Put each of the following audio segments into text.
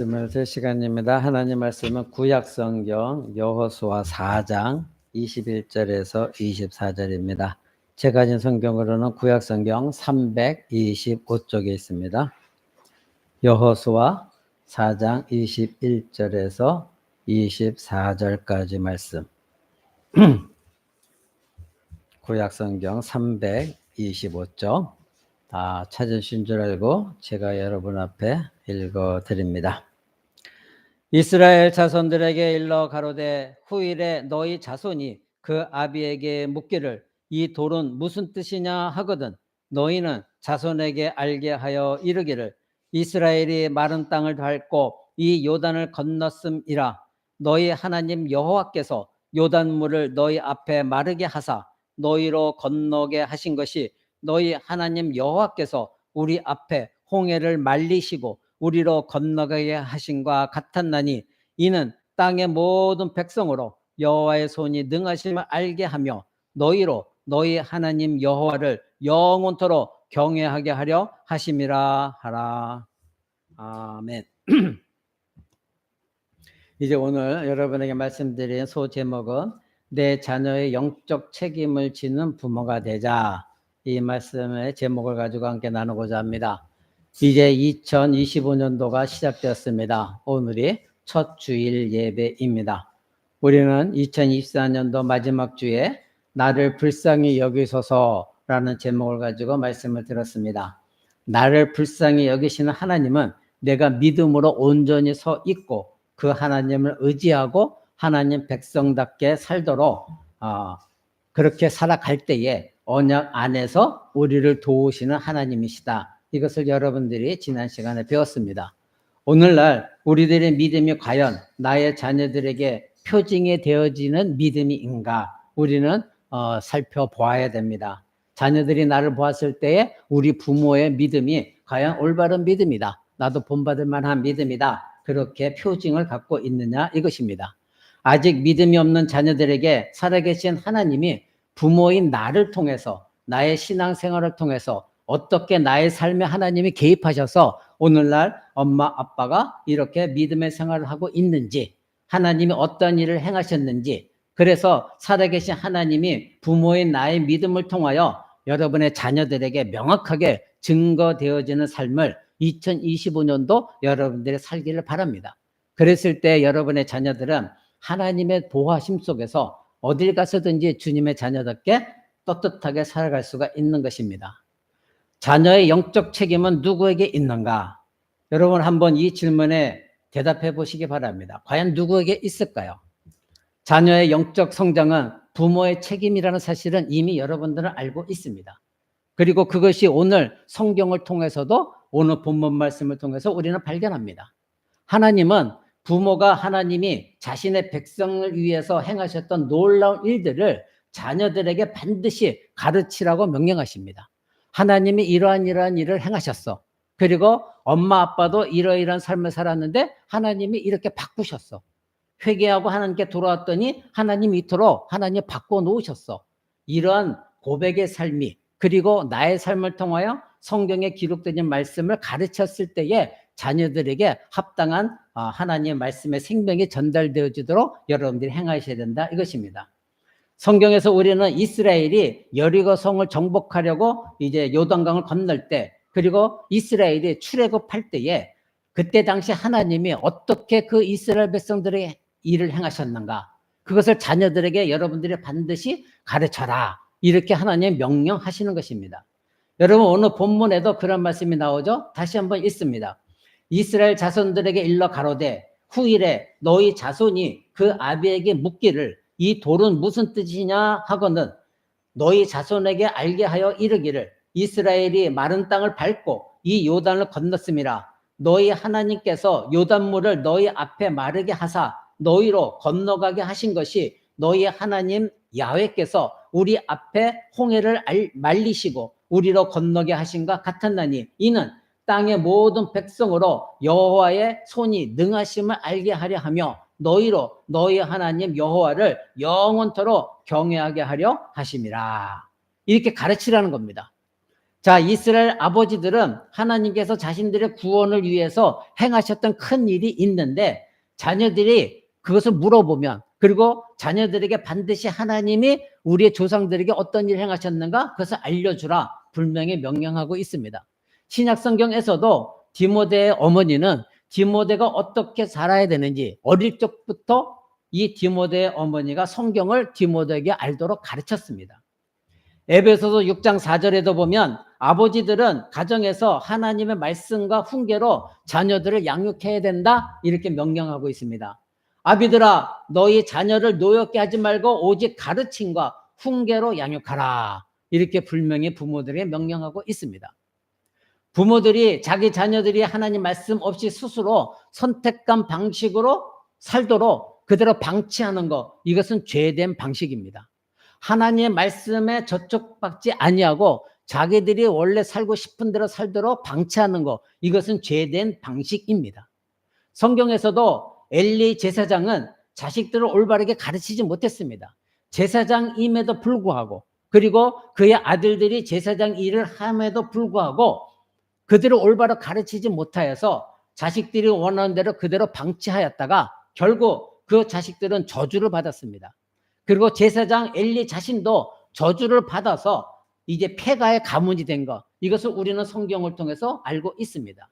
말씀을 들 시간입니다. 하나님 말씀은 구약성경 여호수아 4장 21절에서 24절입니다. 제가 가진 성경으로는 구약성경 325쪽에 있습니다. 여호수아 4장 21절에서 24절까지 말씀. 구약성경 325쪽 다 찾으신 줄 알고 제가 여러분 앞에 읽어드립니다. 이스라엘 자손들에게 일러 가로되 후일에 너희 자손이 그 아비에게 묻기를 이 돌은 무슨 뜻이냐 하거든 너희는 자손에게 알게 하여 이르기를 이스라엘이 마른 땅을 밟고 이 요단을 건넜음이라. 너희 하나님 여호와께서 요단물을 너희 앞에 마르게 하사 너희로 건너게 하신 것이 너희 하나님 여호와께서 우리 앞에 홍해를 말리시고 우리로 건너가게 하신과 같았나니 이는 땅의 모든 백성으로 여호와의 손이 능하심을 알게 하며 너희로 너희 하나님 여호와를 영원토록 경외하게 하려 하심이라 하라. 아멘. 이제 오늘 여러분에게 말씀드린 소제목은 내 자녀의 영적 책임을 지는 부모가 되자, 이 말씀의 제목을 가지고 함께 나누고자 합니다. 이제 2025년도가 시작되었습니다. 오늘이 첫 주일 예배입니다. 우리는 2024년도 마지막 주에 나를 불쌍히 여기소서라는 제목을 가지고 말씀을 들었습니다. 나를 불쌍히 여기시는 하나님은 내가 믿음으로 온전히 서 있고 그 하나님을 의지하고 하나님 백성답게 살도록 그렇게 살아갈 때에 언약 안에서 우리를 도우시는 하나님이시다. 이것을 여러분들이 지난 시간에 배웠습니다. 오늘날 우리들의 믿음이 과연 나의 자녀들에게 표징이 되어지는 믿음인가 우리는 살펴보아야 됩니다. 자녀들이 나를 보았을 때에 우리 부모의 믿음이 과연 올바른 믿음이다. 나도 본받을 만한 믿음이다. 그렇게 표징을 갖고 있느냐 이것입니다. 아직 믿음이 없는 자녀들에게 살아계신 하나님이 부모인 나를 통해서 나의 신앙생활을 통해서 어떻게 나의 삶에 하나님이 개입하셔서 오늘날 엄마 아빠가 이렇게 믿음의 생활을 하고 있는지 하나님이 어떤 일을 행하셨는지 그래서 살아계신 하나님이 부모인 나의 믿음을 통하여 여러분의 자녀들에게 명확하게 증거되어지는 삶을 2025년도 여러분들이 살기를 바랍니다. 그랬을 때 여러분의 자녀들은 하나님의 보호하심 속에서 어딜 가서든지 주님의 자녀답게 떳떳하게 살아갈 수가 있는 것입니다. 자녀의 영적 책임은 누구에게 있는가? 여러분 한번 이 질문에 대답해 보시기 바랍니다. 과연 누구에게 있을까요? 자녀의 영적 성장은 부모의 책임이라는 사실은 이미 여러분들은 알고 있습니다. 그리고 그것이 오늘 성경을 통해서도 오늘 본문 말씀을 통해서 우리는 발견합니다. 하나님은 부모가 하나님이 자신의 백성을 위해서 행하셨던 놀라운 일들을 자녀들에게 반드시 가르치라고 명령하십니다. 하나님이 이러한 일을 행하셨어. 그리고 엄마 아빠도 이러이러한 삶을 살았는데 하나님이 이렇게 바꾸셨어. 회개하고 하나님께 돌아왔더니 하나님이 이토록 하나님 바꿔놓으셨어. 이러한 고백의 삶이 그리고 나의 삶을 통하여 성경에 기록된 말씀을 가르쳤을 때에 자녀들에게 합당한 하나님의 말씀의 생명이 전달되어지도록 여러분들이 행하셔야 된다 이것입니다. 성경에서 우리는 이스라엘이 여리고 성을 정복하려고 이제 요단강을 건널 때 그리고 이스라엘이 출애굽할 때에 그때 당시 하나님이 어떻게 그 이스라엘 백성들의 일을 행하셨는가 그것을 자녀들에게 여러분들이 반드시 가르쳐라 이렇게 하나님 명령하시는 것입니다. 여러분 오늘 본문에도 그런 말씀이 나오죠. 다시 한번 읽습니다. 이스라엘 자손들에게 일러 가로되 후일에 너희 자손이 그 아비에게 묻기를 이 돌은 무슨 뜻이냐 하거든 너희 자손에게 알게 하여 이르기를 이스라엘이 마른 땅을 밟고 이 요단을 건넜음이라. 너희 하나님께서 요단물을 너희 앞에 마르게 하사 너희로 건너가게 하신 것이 너희 하나님 야훼께서 우리 앞에 홍해를 말리시고 우리로 건너게 하신과 같았나니 이는 땅의 모든 백성으로 여호와의 손이 능하심을 알게 하려 하며 너희로 너희 하나님 여호와를 영원토록 경외하게 하려 하심이라. 이렇게 가르치라는 겁니다. 자, 이스라엘 아버지들은 하나님께서 자신들의 구원을 위해서 행하셨던 큰 일이 있는데 자녀들이 그것을 물어보면, 그리고 자녀들에게 반드시 하나님이 우리의 조상들에게 어떤 일을 행하셨는가 그것을 알려주라 분명히 명령하고 있습니다. 신약 성경에서도 디모데의 어머니는 디모데가 어떻게 살아야 되는지 어릴 적부터 이 디모데의 어머니가 성경을 디모데에게 알도록 가르쳤습니다. 에베소서 6장 4절에도 보면 아버지들은 가정에서 하나님의 말씀과 훈계로 자녀들을 양육해야 된다 이렇게 명령하고 있습니다. 아비들아, 너희 자녀를 노엽게 하지 말고 오직 가르침과 훈계로 양육하라 이렇게 분명히 부모들에게 명령하고 있습니다. 부모들이 자기 자녀들이 하나님 말씀 없이 스스로 선택한 방식으로 살도록 그대로 방치하는 것, 이것은 죄된 방식입니다. 하나님의 말씀에 저촉받지 아니하고 자기들이 원래 살고 싶은 대로 살도록 방치하는 것, 이것은 죄된 방식입니다. 성경에서도 엘리 제사장은 자식들을 올바르게 가르치지 못했습니다. 제사장임에도 불구하고, 그리고 그의 아들들이 제사장 일을 함에도 불구하고 그들을 올바로 가르치지 못하여서 자식들이 원하는 대로 그대로 방치하였다가 결국 그 자식들은 저주를 받았습니다. 그리고 제사장 엘리 자신도 저주를 받아서 이제 폐가의 가문이 된 것, 이것을 우리는 성경을 통해서 알고 있습니다.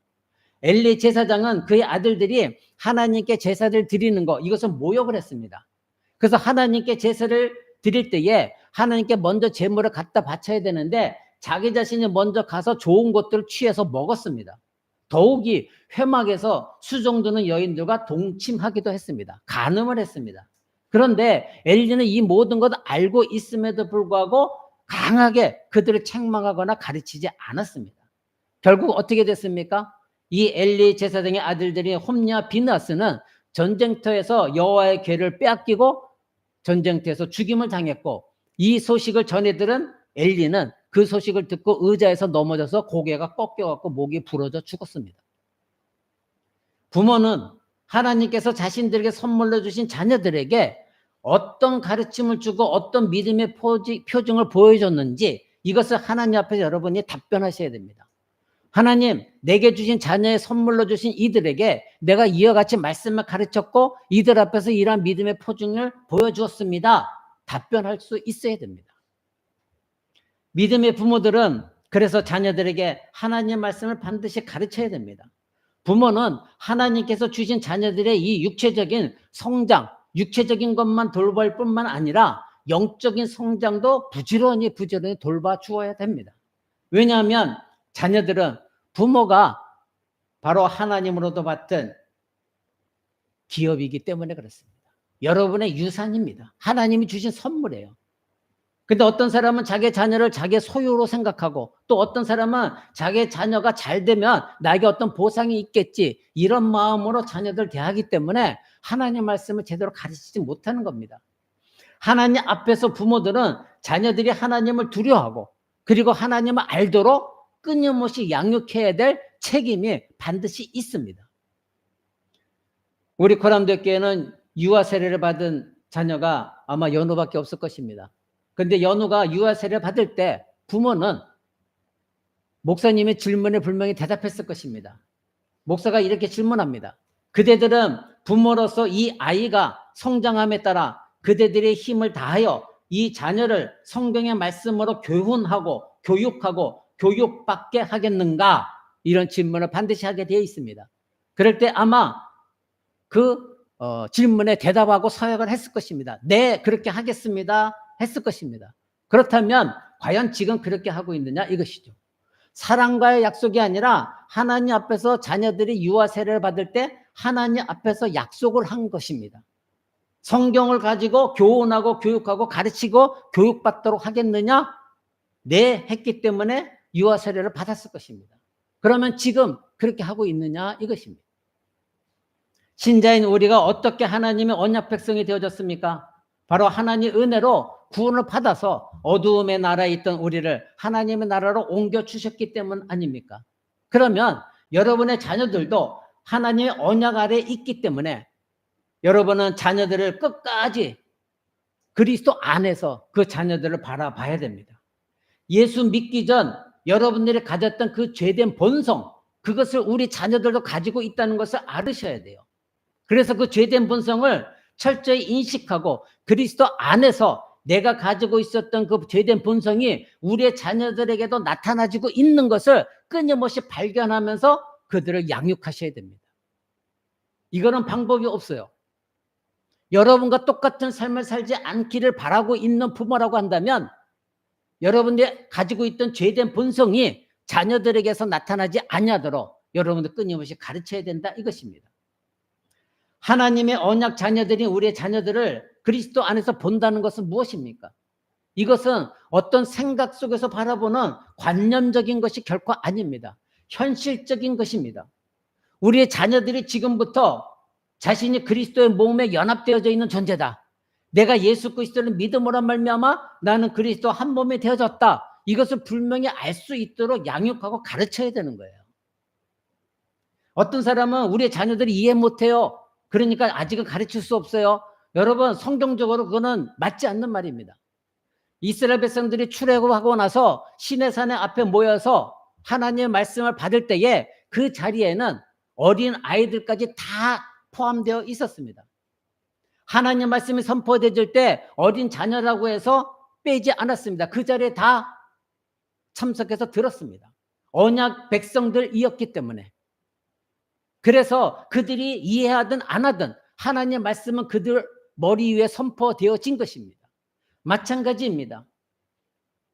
엘리 제사장은 그의 아들들이 하나님께 제사를 드리는 것, 이것을 모욕을 했습니다. 그래서 하나님께 제사를 드릴 때에 하나님께 먼저 제물을 갖다 바쳐야 되는데 자기 자신이 먼저 가서 좋은 것들을 취해서 먹었습니다. 더욱이 회막에서 수종드는 여인들과 동침하기도 했습니다. 간음을 했습니다. 그런데 엘리는 이 모든 것을 알고 있음에도 불구하고 강하게 그들을 책망하거나 가르치지 않았습니다. 결국 어떻게 됐습니까? 이 엘리 제사장의 아들들이 홈리와 비나스는 전쟁터에서 여호와의 궤를 빼앗기고 전쟁터에서 죽임을 당했고, 이 소식을 전해들은 엘리는 그 소식을 듣고 의자에서 넘어져서 고개가 꺾여갖고 목이 부러져 죽었습니다. 부모는 하나님께서 자신들에게 선물로 주신 자녀들에게 어떤 가르침을 주고 어떤 믿음의 표징을 보여줬는지 이것을 하나님 앞에서 여러분이 답변하셔야 됩니다. 하나님, 내게 주신 자녀의 선물로 주신 이들에게 내가 이와 같이 말씀을 가르쳤고 이들 앞에서 이러한 믿음의 표징을 보여주었습니다. 답변할 수 있어야 됩니다. 믿음의 부모들은 그래서 자녀들에게 하나님의 말씀을 반드시 가르쳐야 됩니다. 부모는 하나님께서 주신 자녀들의 이 육체적인 성장, 육체적인 것만 돌볼 뿐만 아니라 영적인 성장도 부지런히 돌봐 주어야 됩니다. 왜냐하면 자녀들은 부모가 바로 하나님으로도 받은 기업이기 때문에 그렇습니다. 여러분의 유산입니다. 하나님이 주신 선물이에요. 근데 어떤 사람은 자기 자녀를 자기의 소유로 생각하고 또 어떤 사람은 자기 자녀가 잘 되면 나에게 어떤 보상이 있겠지 이런 마음으로 자녀들 대하기 때문에 하나님 말씀을 제대로 가르치지 못하는 겁니다. 하나님 앞에서 부모들은 자녀들이 하나님을 두려워하고 그리고 하나님을 알도록 끊임없이 양육해야 될 책임이 반드시 있습니다. 우리 코람대교회는 유아 세례를 받은 자녀가 아마 연우밖에 없을 것입니다. 그런데 연우가 유아 세례를 받을 때 부모는 목사님의 질문에 분명히 대답했을 것입니다. 목사가 이렇게 질문합니다. 그대들은 부모로서 이 아이가 성장함에 따라 그대들의 힘을 다하여 이 자녀를 성경의 말씀으로 교훈하고 교육하고 교육받게 하겠는가? 이런 질문을 반드시 하게 되어 있습니다. 그럴 때 아마 그 질문에 대답하고 서약을 했을 것입니다. 네, 그렇게 하겠습니다. 했을 것입니다. 그렇다면 과연 지금 그렇게 하고 있느냐 이것이죠. 사랑과의 약속이 아니라 하나님 앞에서 자녀들이 유아 세례를 받을 때 하나님 앞에서 약속을 한 것입니다. 성경을 가지고 교훈하고 교육하고 가르치고 교육받도록 하겠느냐? 네, 했기 때문에 유아 세례를 받았을 것입니다. 그러면 지금 그렇게 하고 있느냐 이것입니다. 신자인 우리가 어떻게 하나님의 언약 백성이 되어졌습니까? 바로 하나님의 은혜로 구원을 받아서 어두움의 나라에 있던 우리를 하나님의 나라로 옮겨주셨기 때문 아닙니까? 그러면 여러분의 자녀들도 하나님의 언약 아래에 있기 때문에 여러분은 자녀들을 끝까지 그리스도 안에서 그 자녀들을 바라봐야 됩니다. 예수 믿기 전 여러분들이 가졌던 그 죄된 본성, 그것을 우리 자녀들도 가지고 있다는 것을 알으셔야 돼요. 그래서 그 죄된 본성을 철저히 인식하고 그리스도 안에서 내가 가지고 있었던 그 죄된 본성이 우리의 자녀들에게도 나타나지고 있는 것을 끊임없이 발견하면서 그들을 양육하셔야 됩니다. 이거는 방법이 없어요. 여러분과 똑같은 삶을 살지 않기를 바라고 있는 부모라고 한다면 여러분들이 가지고 있던 죄된 본성이 자녀들에게서 나타나지 아니하도록 여러분들 끊임없이 가르쳐야 된다 이것입니다. 하나님의 언약 자녀들이 우리의 자녀들을 그리스도 안에서 본다는 것은 무엇입니까? 이것은 어떤 생각 속에서 바라보는 관념적인 것이 결코 아닙니다. 현실적인 것입니다. 우리의 자녀들이 지금부터 자신이 그리스도의 몸에 연합되어져 있는 존재다. 내가 예수 그리스도를 믿음으로 말미암아 나는 그리스도 한 몸이 되어졌다. 이것을 분명히 알 수 있도록 양육하고 가르쳐야 되는 거예요. 어떤 사람은 우리의 자녀들이 이해 못해요. 그러니까 아직은 가르칠 수 없어요. 여러분, 성경적으로 그거는 맞지 않는 말입니다. 이스라엘 백성들이 출애굽하고 나서 시내산의 앞에 모여서 하나님의 말씀을 받을 때에 그 자리에는 어린 아이들까지 다 포함되어 있었습니다. 하나님 말씀이 선포되질 때 어린 자녀라고 해서 빼지 않았습니다. 그 자리에 다 참석해서 들었습니다. 언약 백성들이었기 때문에. 그래서 그들이 이해하든 안 하든 하나님의 말씀은 그들 머리 위에 선포되어진 것입니다. 마찬가지입니다.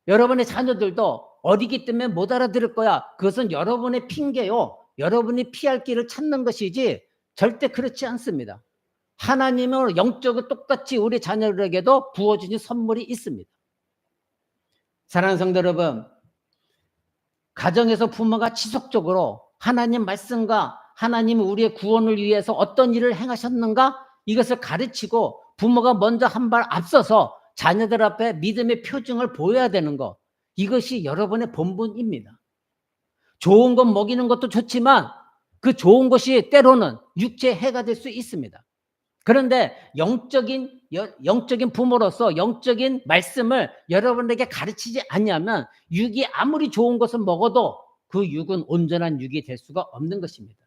여러분의 자녀들도 어리기 때문에 못 알아들을 거야. 그것은 여러분의 핑계요. 여러분이 피할 길을 찾는 것이지 절대 그렇지 않습니다. 하나님은 영적으로 똑같이 우리 자녀들에게도 부어주신 선물이 있습니다. 사랑하는 성도 여러분, 가정에서 부모가 지속적으로 하나님 말씀과 하나님이 우리의 구원을 위해서 어떤 일을 행하셨는가 이것을 가르치고 부모가 먼저 한 발 앞서서 자녀들 앞에 믿음의 표징을 보여야 되는 것, 이것이 여러분의 본분입니다. 좋은 것 먹이는 것도 좋지만 그 좋은 것이 때로는 육체의 해가 될 수 있습니다. 그런데 영적인 부모로서 영적인 말씀을 여러분에게 가르치지 않냐면 육이 아무리 좋은 것을 먹어도 그 육은 온전한 육이 될 수가 없는 것입니다.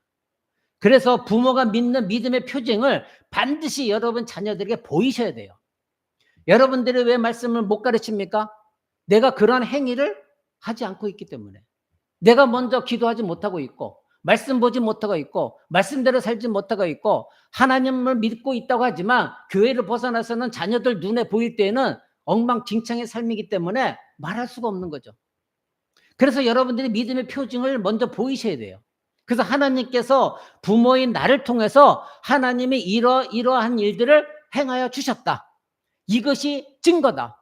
그래서 부모가 믿는 믿음의 표징을 반드시 여러분 자녀들에게 보이셔야 돼요. 여러분들이 왜 말씀을 못 가르칩니까? 내가 그러한 행위를 하지 않고 있기 때문에. 내가 먼저 기도하지 못하고 있고 말씀 보지 못하고 있고 말씀대로 살지 못하고 있고 하나님을 믿고 있다고 하지만 교회를 벗어나서는 자녀들 눈에 보일 때에는 엉망진창의 삶이기 때문에 말할 수가 없는 거죠. 그래서 여러분들이 믿음의 표징을 먼저 보이셔야 돼요. 그래서 하나님께서 부모인 나를 통해서 하나님이 이러한 일들을 행하여 주셨다. 이것이 증거다.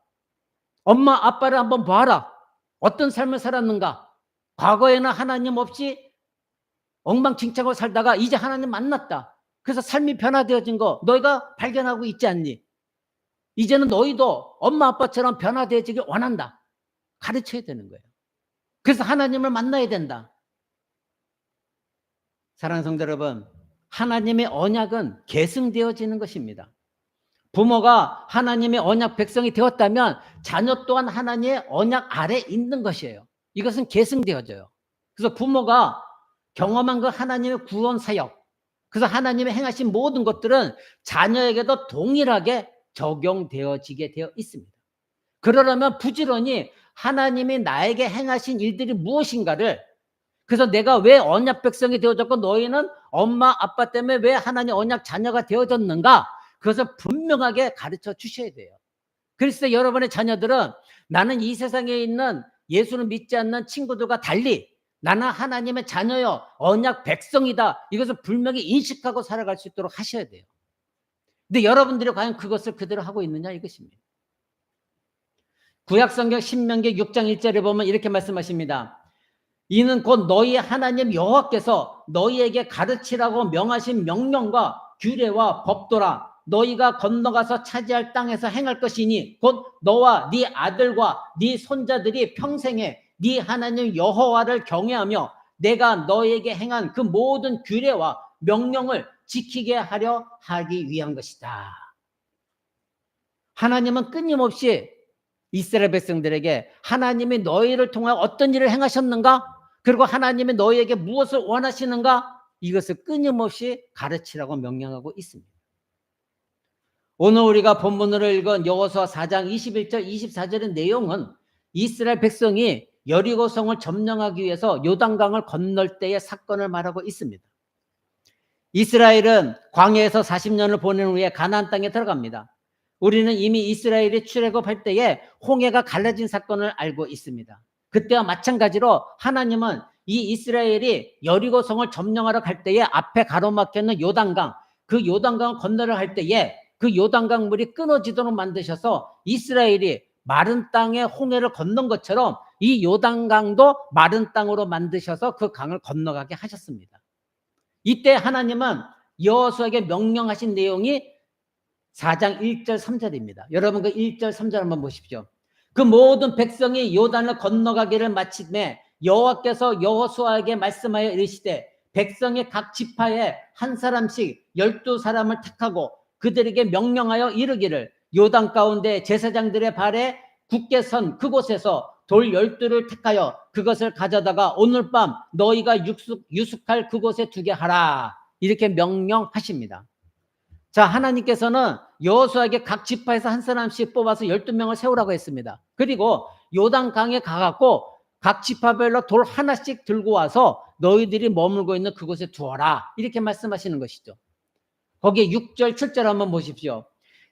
엄마 아빠를 한번 봐라. 어떤 삶을 살았는가. 과거에는 하나님 없이 엉망진창으로 살다가 이제 하나님 만났다. 그래서 삶이 변화되어진 거 너희가 발견하고 있지 않니? 이제는 너희도 엄마 아빠처럼 변화되어지길 원한다. 가르쳐야 되는 거예요. 그래서 하나님을 만나야 된다. 사랑하는 성도 여러분, 하나님의 언약은 계승되어지는 것입니다. 부모가 하나님의 언약 백성이 되었다면 자녀 또한 하나님의 언약 아래 있는 것이에요. 이것은 계승되어져요. 그래서 부모가 경험한 그 하나님의 구원 사역, 그래서 하나님의 행하신 모든 것들은 자녀에게도 동일하게 적용되어지게 되어 있습니다. 그러려면 부지런히 하나님이 나에게 행하신 일들이 무엇인가를, 그래서 내가 왜 언약 백성이 되어졌고 너희는 엄마 아빠 때문에 왜 하나님 언약 자녀가 되어졌는가, 그것을 분명하게 가르쳐 주셔야 돼요. 그래서 여러분의 자녀들은 나는 이 세상에 있는 예수를 믿지 않는 친구들과 달리 나는 하나님의 자녀요 언약 백성이다, 이것을 분명히 인식하고 살아갈 수 있도록 하셔야 돼요. 근데 여러분들이 과연 그것을 그대로 하고 있느냐 이것입니다. 구약성경 신명기 6장 1절에 보면 이렇게 말씀하십니다. 이는 곧 너희 하나님 여호와께서 너희에게 가르치라고 명하신 명령과 규례와 법도라. 너희가 건너가서 차지할 땅에서 행할 것이니 곧 너와 네 아들과 네 손자들이 평생에 네 하나님 여호와를 경외하며 내가 너희에게 행한 그 모든 규례와 명령을 지키게 하려 하기 위한 것이다. 하나님은 끊임없이 이스라엘 백성들에게 하나님이 너희를 통하여 어떤 일을 행하셨는가? 그리고 하나님이 너희에게 무엇을 원하시는가? 이것을 끊임없이 가르치라고 명령하고 있습니다. 오늘 우리가 본문으로 읽은 여호수아 4장 21절 24절의 내용은 이스라엘 백성이 여리고성을 점령하기 위해서 요단강을 건널 때의 사건을 말하고 있습니다. 이스라엘은 광야에서 40년을 보낸 후에 가나안 땅에 들어갑니다. 우리는 이미 이스라엘이 출애굽할 때에 홍해가 갈라진 사건을 알고 있습니다. 그때와 마찬가지로 하나님은 이 이스라엘이 여리고성을 점령하러 갈 때에 앞에 가로막혀있는 요단강, 그 요단강을 건너려 할 때에 그 요단강 물이 끊어지도록 만드셔서 이스라엘이 마른 땅에 홍해를 건넌 것처럼 이 요단강도 마른 땅으로 만드셔서 그 강을 건너가게 하셨습니다. 이때 하나님은 여호수아에게 명령하신 내용이 4장 1절 3절입니다. 여러분 그 1절 3절 한번 보십시오. 그 모든 백성이 요단을 건너가기를 마침에 여호와께서 여호수아에게 말씀하여 이르시되 백성의 각 지파에 한 사람씩 12사람을 택하고 그들에게 명령하여 이르기를 요단 가운데 제사장들의 발에 굳게 선 그곳에서 돌 12를 택하여 그것을 가져다가 오늘 밤 너희가 유숙할 그곳에 두게 하라. 이렇게 명령하십니다. 자, 하나님께서는 여호수아에게 각 지파에서 한 사람씩 뽑아서 12명을 세우라고 했습니다. 그리고 요단강에 가갖고 각 지파별로 돌 하나씩 들고 와서 너희들이 머물고 있는 그곳에 두어라. 이렇게 말씀하시는 것이죠. 거기에 6절 7절 한번 보십시오.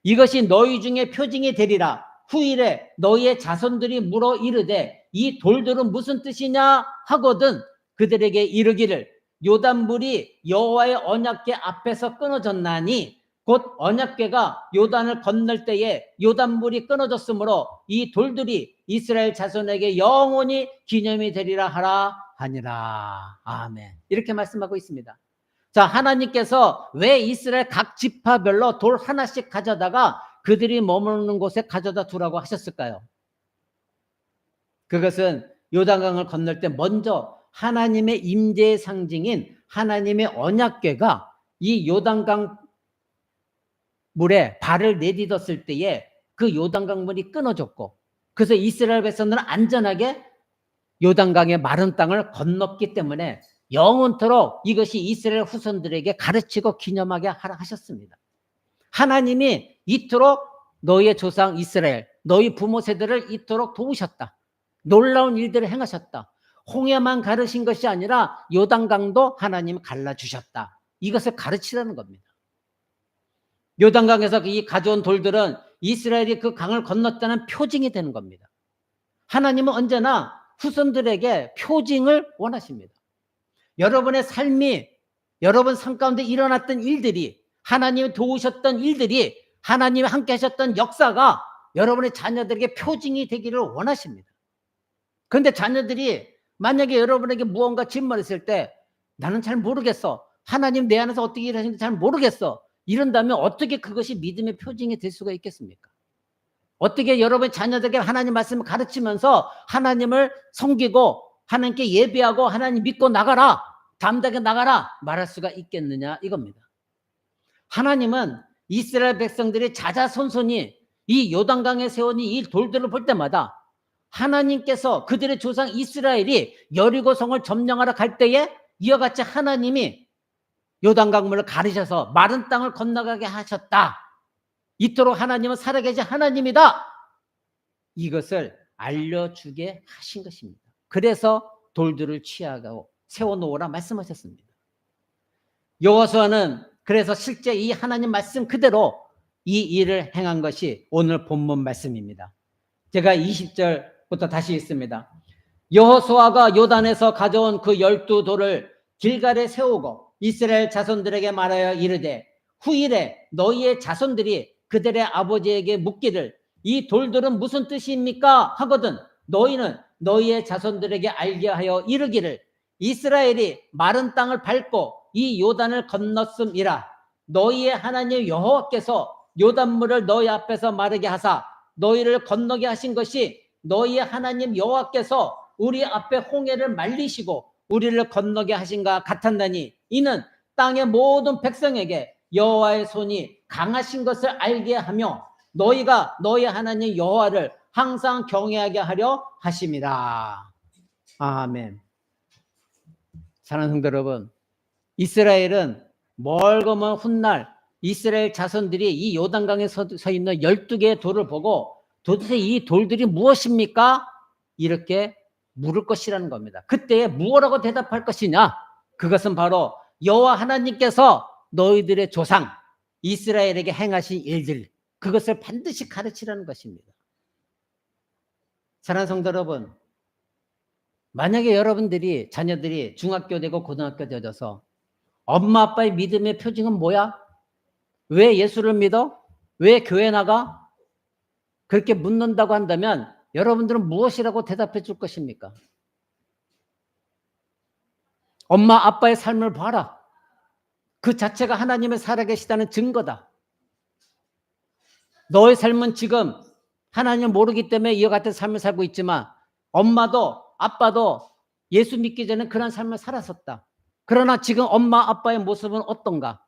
이것이 너희 중에 표징이 되리라. 후일에 너희의 자손들이 물어 이르되 이 돌들은 무슨 뜻이냐 하거든 그들에게 이르기를 요단물이 여호와의 언약궤 앞에서 끊어졌나니 곧 언약궤가 요단을 건널 때에 요단물이 끊어졌으므로 이 돌들이 이스라엘 자손에게 영원히 기념이 되리라 하라 하니라. 아멘. 이렇게 말씀하고 있습니다. 자, 하나님께서 왜 이스라엘 각 지파별로 돌 하나씩 가져다가 그들이 머무는 곳에 가져다 두라고 하셨을까요? 그것은 요단강을 건널 때 먼저 하나님의 임재의 상징인 하나님의 언약궤가 이 요단강 물에 발을 내딛었을 때에 그 요단강 물이 끊어졌고 그래서 이스라엘 백성들은 안전하게 요단강의 마른 땅을 건넜기 때문에 영원토록 이것이 이스라엘 후손들에게 가르치고 기념하게 하라 하셨습니다. 하나님이 이토록 너희의 조상 이스라엘, 너희 부모 세대를 이토록 도우셨다. 놀라운 일들을 행하셨다. 홍해만 가르신 것이 아니라 요단강도 하나님 갈라주셨다. 이것을 가르치라는 겁니다. 요단강에서 이 가져온 돌들은 이스라엘이 그 강을 건넜다는 표징이 되는 겁니다. 하나님은 언제나 후손들에게 표징을 원하십니다. 여러분의 삶이, 여러분 삶 가운데 일어났던 일들이, 하나님이 도우셨던 일들이, 하나님이 함께 하셨던 역사가 여러분의 자녀들에게 표징이 되기를 원하십니다. 그런데 자녀들이 만약에 여러분에게 무언가 질문했을 때 나는 잘 모르겠어. 하나님 내 안에서 어떻게 일하시는지 잘 모르겠어. 이런다면 어떻게 그것이 믿음의 표징이 될 수가 있겠습니까? 어떻게 여러분의 자녀들에게 하나님 말씀을 가르치면서 하나님을 섬기고 하나님께 예배하고 하나님 믿고 나가라, 담대하게 나가라 말할 수가 있겠느냐 이겁니다. 하나님은 이스라엘 백성들이 자자손손이 이 요단강에 세운 이 돌들을 볼 때마다 하나님께서 그들의 조상 이스라엘이 여리고성을 점령하러 갈 때에 이와 같이 하나님이 요단강물을 가르셔서 마른 땅을 건너가게 하셨다. 이토록 하나님은 살아계신 하나님이다. 이것을 알려주게 하신 것입니다. 그래서 돌들을 취하고 세워놓으라 말씀하셨습니다. 여호수아는 그래서 실제 이 하나님 말씀 그대로 이 일을 행한 것이 오늘 본문 말씀입니다. 제가 20절부터 다시 읽습니다. 여호수아가 요단에서 가져온 그 12돌을 길갈에 세우고 이스라엘 자손들에게 말하여 이르되 후일에 너희의 자손들이 그들의 아버지에게 묻기를 이 돌들은 무슨 뜻입니까 하거든 너희는 너희의 자손들에게 알게 하여 이르기를 이스라엘이 마른 땅을 밟고 이 요단을 건넜음이라. 너희의 하나님 여호와께서 요단물을 너희 앞에서 마르게 하사 너희를 건너게 하신 것이 너희의 하나님 여호와께서 우리 앞에 홍해를 말리시고 우리를 건너게 하신가 같았나니 이는 땅의 모든 백성에게 여호와의 손이 강하신 것을 알게 하며 너희가 너희 하나님 여호와를 항상 경외하게 하려 하심이라. 아멘. 사랑하는 성도 여러분, 이스라엘은 멀거먼 훗날 이스라엘 자손들이 이 요단강에 서 있는 12개의 돌을 보고 도대체 이 돌들이 무엇입니까? 이렇게 물을 것이라는 겁니다. 그때에 무엇라고 대답할 것이냐? 그것은 바로 여호와 하나님께서 너희들의 조상 이스라엘에게 행하신 일들, 그것을 반드시 가르치라는 것입니다. 사랑하는 성도 여러분, 만약에 여러분들이 자녀들이 중학교 되고 고등학교 되어서 엄마 아빠의 믿음의 표징은 뭐야? 왜 예수를 믿어? 왜 교회 나가? 그렇게 묻는다고 한다면 여러분들은 무엇이라고 대답해 줄 것입니까? 엄마 아빠의 삶을 봐라. 그 자체가 하나님의 살아계시다는 증거다. 너의 삶은 지금 하나님을 모르기 때문에 이와 같은 삶을 살고 있지만 엄마도 아빠도 예수 믿기 전에 그런 삶을 살았었다. 그러나 지금 엄마 아빠의 모습은 어떤가?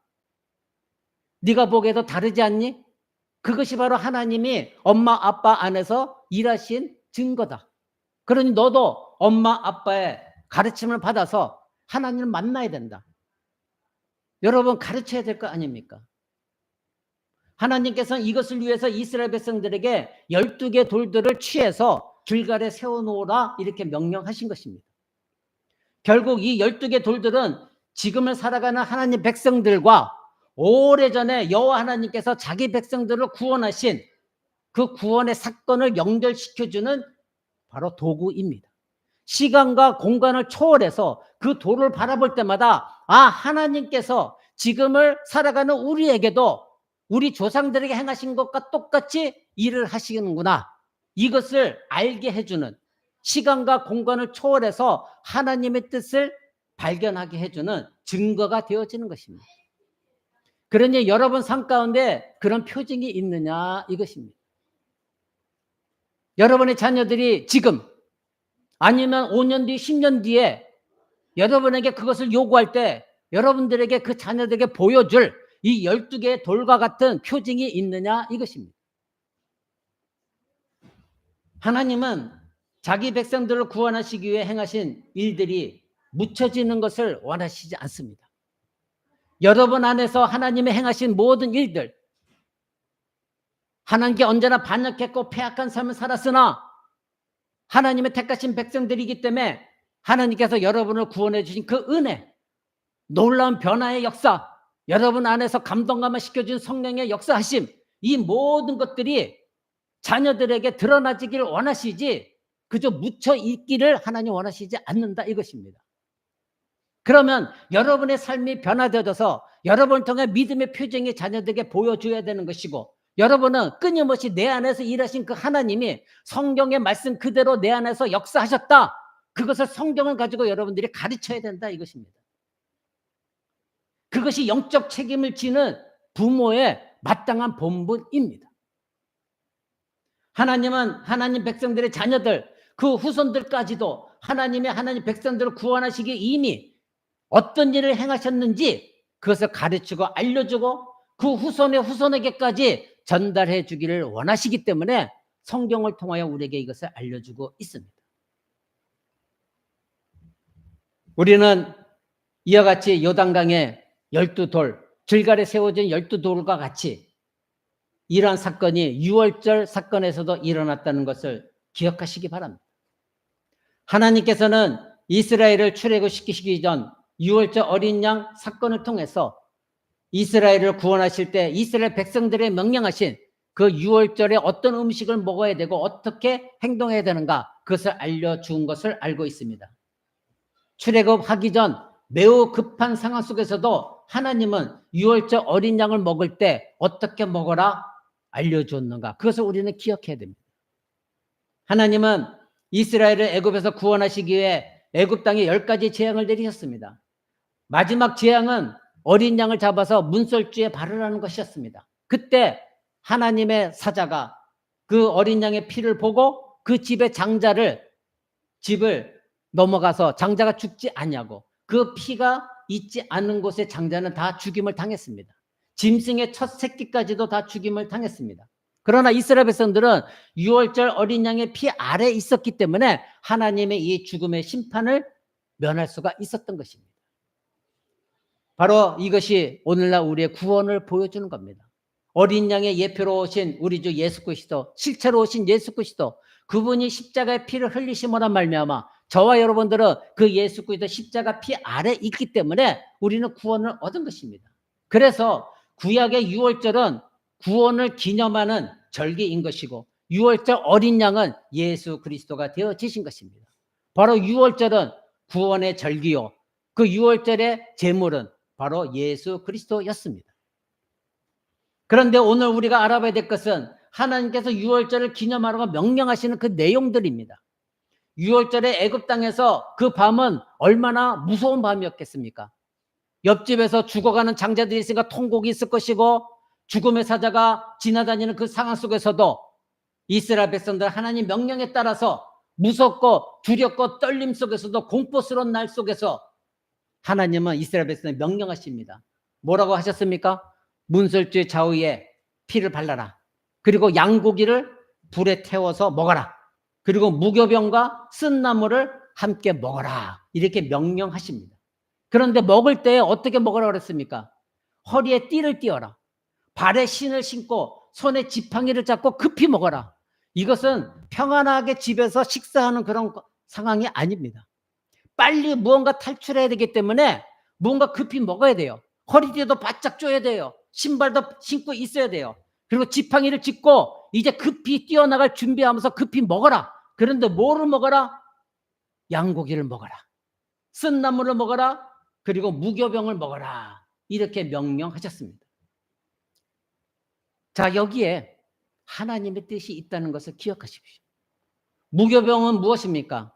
네가 보기에도 다르지 않니? 그것이 바로 하나님이 엄마 아빠 안에서 일하신 증거다. 그러니 너도 엄마 아빠의 가르침을 받아서 하나님을 만나야 된다. 여러분 가르쳐야 될 거 아닙니까? 하나님께서는 이것을 위해서 이스라엘 백성들에게 12개 돌들을 취해서 길갈에 세워놓으라 이렇게 명령하신 것입니다. 결국 이 12개 돌들은 지금을 살아가는 하나님 백성들과 오래전에 여호와 하나님께서 자기 백성들을 구원하신 그 구원의 사건을 연결시켜주는 바로 도구입니다. 시간과 공간을 초월해서 그 돌을 바라볼 때마다 하나님께서 지금을 살아가는 우리에게도 우리 조상들에게 행하신 것과 똑같이 일을 하시는구나. 이것을 알게 해주는, 시간과 공간을 초월해서 하나님의 뜻을 발견하게 해주는 증거가 되어지는 것입니다. 그러니 여러분 삶 가운데 그런 표징이 있느냐 이것입니다. 여러분의 자녀들이 지금 아니면 5년 뒤 10년 뒤에 여러분에게 그것을 요구할 때 여러분들에게 그 자녀들에게 보여줄 이 12개의 돌과 같은 표징이 있느냐 이것입니다. 하나님은 자기 백성들을 구원하시기 위해 행하신 일들이 묻혀지는 것을 원하시지 않습니다. 여러분 안에서 하나님의 행하신 모든 일들, 하나님께 언제나 반역했고 패악한 삶을 살았으나 하나님의 택하신 백성들이기 때문에 하나님께서 여러분을 구원해 주신 그 은혜, 놀라운 변화의 역사, 여러분 안에서 감동감을 시켜준 성령의 역사하심, 이 모든 것들이 자녀들에게 드러나지길 원하시지 그저 묻혀 있기를 하나님 원하시지 않는다 이것입니다. 그러면 여러분의 삶이 변화되어져서 여러분을 통해 믿음의 표징이 자녀들에게 보여줘야 되는 것이고, 여러분은 끊임없이 내 안에서 일하신 그 하나님이 성경의 말씀 그대로 내 안에서 역사하셨다, 그것을 성경을 가지고 여러분들이 가르쳐야 된다 이것입니다. 그것이 영적 책임을 지는 부모의 마땅한 본분입니다. 하나님은 하나님 백성들의 자녀들, 그 후손들까지도 하나님 백성들을 구원하시기 이미 어떤 일을 행하셨는지 그것을 가르치고 알려주고 그 후손의 후손에게까지 전달해 주기를 원하시기 때문에 성경을 통하여 우리에게 이것을 알려주고 있습니다. 우리는 이와 같이 요단강에 12돌, 길갈에 세워진 12돌과 같이 이러한 사건이 유월절 사건에서도 일어났다는 것을 기억하시기 바랍니다. 하나님께서는 이스라엘을 출애굽시키시기 전 유월절 어린 양 사건을 통해서 이스라엘을 구원하실 때 이스라엘 백성들의 명령하신 그 유월절에 어떤 음식을 먹어야 되고 어떻게 행동해야 되는가, 그것을 알려준 것을 알고 있습니다. 출애굽하기 전 매우 급한 상황 속에서도 하나님은 유월절 어린 양을 먹을 때 어떻게 먹어라 알려줬는가, 그것을 우리는 기억해야 됩니다. 하나님은 이스라엘을 애굽에서 구원하시기 위해 애굽 땅에 10가지 재앙을 내리셨습니다. 마지막 재앙은 어린 양을 잡아서 문설주에 바르라는 것이었습니다. 그때 하나님의 사자가 그 어린 양의 피를 보고 그 집의 집을 넘어가서 장자가 죽지 않냐고, 그 피가 있지 않는 곳에 장자는 다 죽임을 당했습니다. 짐승의 첫 새끼까지도 다 죽임을 당했습니다. 그러나 이스라엘 백성들은 유월절 어린 양의 피 아래 있었기 때문에 하나님의 이 죽음의 심판을 면할 수가 있었던 것입니다. 바로 이것이 오늘날 우리의 구원을 보여주는 겁니다. 어린 양의 예표로 오신 우리 주 예수 그리스도, 실체로 오신 예수 그리스도, 그분이 십자가의 피를 흘리심으로 말미암아 저와 여러분들은 그 예수 그리스도 십자가 피 아래 있기 때문에 우리는 구원을 얻은 것입니다. 그래서 구약의 유월절은 구원을 기념하는 절기인 것이고 유월절 어린 양은 예수 그리스도가 되어지신 것입니다. 바로 유월절은 구원의 절기요, 그 유월절의 제물은 바로 예수 그리스도였습니다. 그런데 오늘 우리가 알아봐야 될 것은 하나님께서 유월절을 기념하라고 명령하시는 그 내용들입니다. 유월절에 애굽 땅에서 그 밤은 얼마나 무서운 밤이었겠습니까? 옆집에서 죽어가는 장자들이 있으니까 통곡이 있을 것이고 죽음의 사자가 지나다니는 그 상황 속에서도 이스라엘 백성들 하나님 명령에 따라서 무섭고 두렵고 떨림 속에서도 공포스러운 날 속에서 하나님은 이스라엘 백성에 명령하십니다. 뭐라고 하셨습니까? 문설주의 좌우에 피를 발라라. 그리고 양고기를 불에 태워서 먹어라. 그리고 무교병과 쓴 나물을 함께 먹어라. 이렇게 명령하십니다. 그런데 먹을 때 어떻게 먹으라고 그랬습니까? 허리에 띠를 띠어라. 발에 신을 신고 손에 지팡이를 잡고 급히 먹어라. 이것은 평안하게 집에서 식사하는 그런 상황이 아닙니다. 빨리 무언가 탈출해야 되기 때문에 무언가 급히 먹어야 돼요. 허리띠도 바짝 조여야 돼요. 신발도 신고 있어야 돼요. 그리고 지팡이를 짚고 이제 급히 뛰어나갈 준비하면서 급히 먹어라. 그런데 뭐를 먹어라? 양고기를 먹어라. 쓴 나물을 먹어라. 그리고 무교병을 먹어라. 이렇게 명령하셨습니다. 자, 여기에 하나님의 뜻이 있다는 것을 기억하십시오. 무교병은 무엇입니까?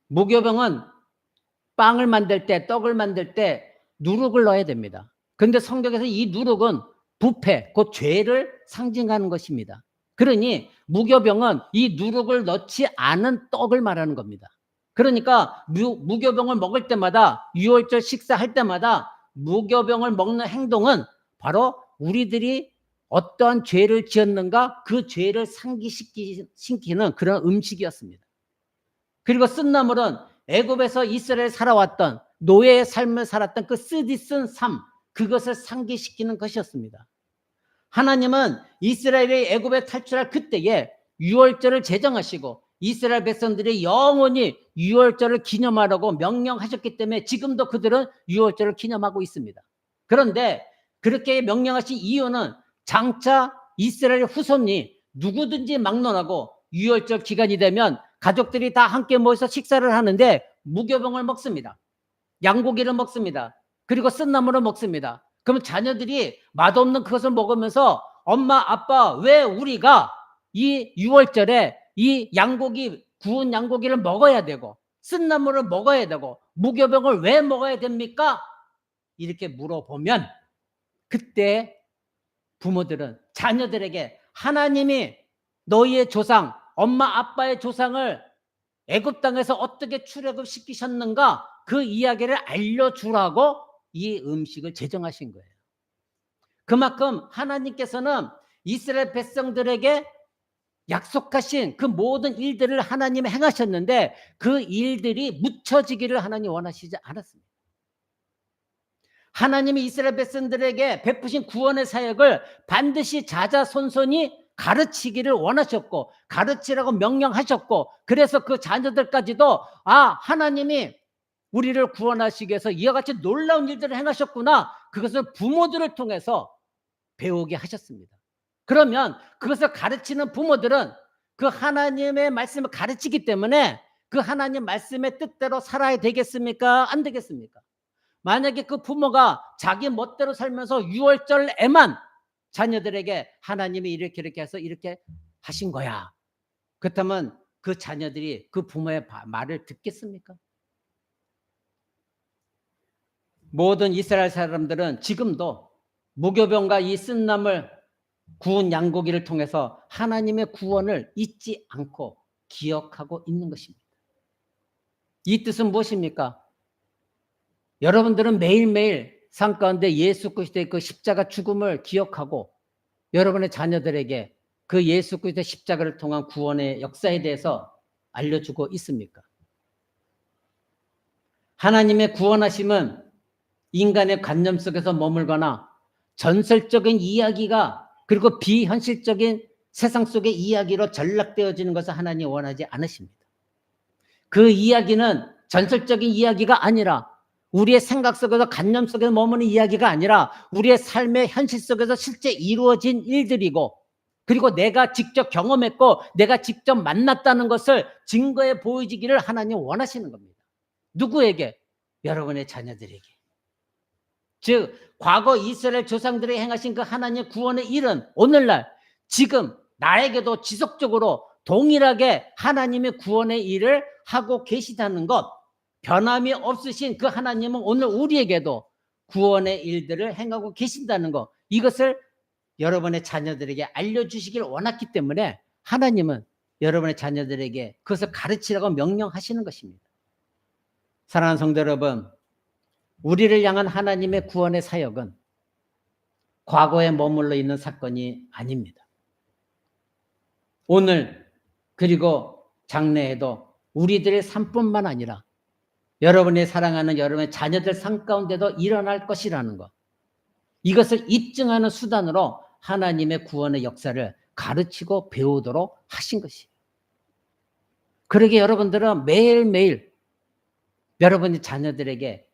무교병은 빵을 만들 때, 떡을 만들 때 누룩을 넣어야 됩니다. 그런데 성경에서 이 누룩은 부패, 곧 죄를 상징하는 것입니다. 그러니 무교병은 이 누룩을 넣지 않은 떡을 말하는 겁니다. 그러니까 무교병을 먹을 때마다, 유월절 식사할 때마다 무교병을 먹는 행동은 바로 우리들이 어떠한 죄를 지었는가 그 죄를 상기시키는 그런 음식이었습니다. 그리고 쓴 나물은 애굽에서 이스라엘 살아왔던 노예의 삶을 살았던 그 쓰디쓴 삶, 그것을 상기시키는 것이었습니다. 하나님은 이스라엘이 애굽에 탈출할 그때에 유월절을 제정하시고 이스라엘 백성들이 영원히 유월절을 기념하라고 명령하셨기 때문에 지금도 그들은 유월절을 기념하고 있습니다. 그런데 그렇게 명령하신 이유는 장차 이스라엘 후손이 누구든지 막론하고 유월절 기간이 되면 가족들이 다 함께 모여서 식사를 하는데 무교병을 먹습니다. 양고기를 먹습니다. 그리고 쓴 나물을 먹습니다. 그러면 자녀들이 맛없는 그것을 먹으면서 엄마, 아빠, 왜 우리가 이 유월절에 이 양고기, 구운 양고기를 먹어야 되고 쓴 나물을 먹어야 되고 무교병을 왜 먹어야 됩니까? 이렇게 물어보면 그때 부모들은 자녀들에게 하나님이 너희의 조상, 엄마, 아빠의 조상을 애굽 땅에서 어떻게 출애굽시키셨는가 그 이야기를 알려주라고 이 음식을 제정하신 거예요. 그만큼 하나님께서는 이스라엘 백성들에게 약속하신 그 모든 일들을 하나님이 행하셨는데 그 일들이 묻혀지기를 하나님 원하시지 않았습니다. 하나님이 이스라엘 백성들에게 베푸신 구원의 사역을 반드시 자자손손이 가르치기를 원하셨고 가르치라고 명령하셨고 그래서 그 자녀들까지도 하나님이 우리를 구원하시기 위해서 이와 같이 놀라운 일들을 행하셨구나. 그것을 부모들을 통해서 배우게 하셨습니다. 그러면 그것을 가르치는 부모들은 그 하나님의 말씀을 가르치기 때문에 그 하나님 말씀의 뜻대로 살아야 되겠습니까? 안 되겠습니까? 만약에 그 부모가 자기 멋대로 살면서 유월절에만 자녀들에게 하나님이 이렇게 해서 이렇게 하신 거야. 그렇다면 그 자녀들이 그 부모의 말을 듣겠습니까? 모든 이스라엘 사람들은 지금도 무교병과 이 쓴 나물 구운 양고기를 통해서 하나님의 구원을 잊지 않고 기억하고 있는 것입니다. 이 뜻은 무엇입니까? 여러분들은 매일매일 삶 가운데 예수 그리스도의 그 십자가 죽음을 기억하고 여러분의 자녀들에게 그 예수 그리스도의 십자가를 통한 구원의 역사에 대해서 알려주고 있습니까? 하나님의 구원하심은 인간의 관념 속에서 머물거나 전설적인 이야기가 그리고 비현실적인 세상 속의 이야기로 전락되어지는 것을 하나님이 원하지 않으십니다. 그 이야기는 전설적인 이야기가 아니라 우리의 생각 속에서 관념 속에서 머무는 이야기가 아니라 우리의 삶의 현실 속에서 실제 이루어진 일들이고 그리고 내가 직접 경험했고 내가 직접 만났다는 것을 증거해 보여지기를 하나님 원하시는 겁니다. 누구에게? 여러분의 자녀들에게. 즉 과거 이스라엘 조상들이 행하신 그 하나님의 구원의 일은 오늘날 지금 나에게도 지속적으로 동일하게 하나님의 구원의 일을 하고 계시다는 것, 변함이 없으신 그 하나님은 오늘 우리에게도 구원의 일들을 행하고 계신다는 것, 이것을 여러분의 자녀들에게 알려주시길 원했기 때문에 하나님은 여러분의 자녀들에게 그것을 가르치라고 명령하시는 것입니다. 사랑하는 성도 여러분, 우리를 향한 하나님의 구원의 사역은 과거에 머물러 있는 사건이 아닙니다. 오늘 그리고 장래에도 우리들의 삶뿐만 아니라 여러분이 사랑하는 여러분의 자녀들 삶 가운데도 일어날 것이라는 것, 이것을 입증하는 수단으로 하나님의 구원의 역사를 가르치고 배우도록 하신 것이에요. 그러게 여러분들은 매일매일 여러분의 자녀들에게